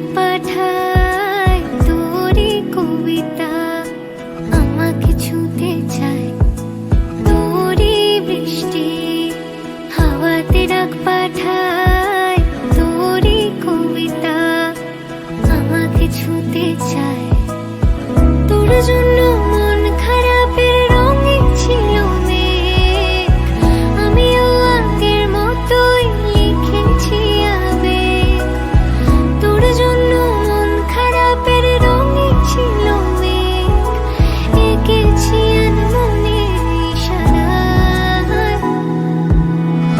ডাক পাঠায় তোরই কবিতা আমাকে ছুঁতে চায়। তোরই বৃষ্টি হাওয়াতে ডাক পাঠায় তোরই কবিতা আমাকে ছুঁতে চায়। তোর জন্য মন খারাপের রঙে ছিল মেঘ, আমিও আগের মতোই লিখেছি আবেগ। তোর জন্য মন খারাপের রঙে ছিল মেঘ, এঁকেছি আনমনের ইশারায়।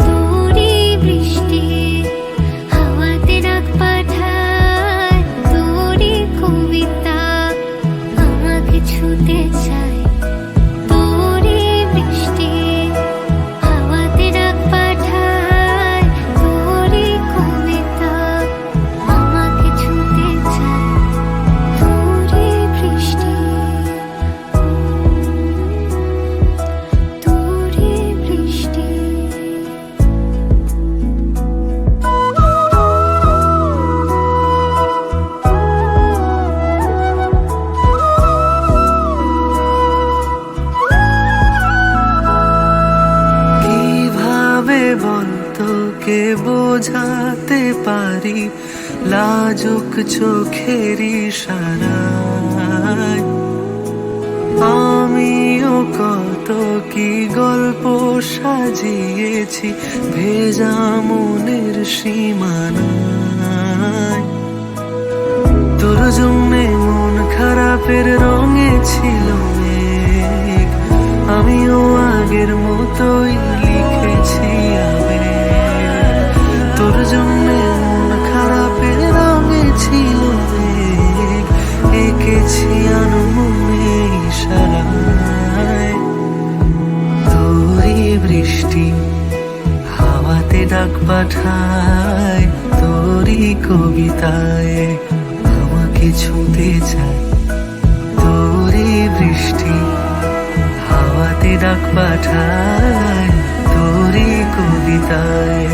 তোরই বৃষ্টি হাওয়াতে ডাক পাঠায় তোরই কবিতা আমাকে ছুঁতে চায়। তোরই বৃষ্টি হাওয়াতে ডাক পাঠায় তোরই কবিতা আমাকে ছুঁতে চায়। তোরই বৃষ্টি, তোরই বৃষ্টি। কিভাবে বলতো কে বোঝাতে পারি লাজুক চোখের ইশারায়। আমিও কত কি গল্প সাজিয়েছি ভেজা মনের সীমানায়। তোর জন্যে মন খারাপের রঙে ছিল মেঘ, আমিও আগের মতোই লিখেছি আবেগ। তোর জন্যে মন খারাপের রঙে ছিল মেঘ, এঁকেছি আনমনে ইশারায়। তোরই বৃষ্টি হাওয়াতে ডাক পাঠায় তোরই কবিতায় আমাকে ছুঁতে চায়। তোরই বৃষ্টি হাওয়াতে ডাক পাঠায় তোরই কবিতায়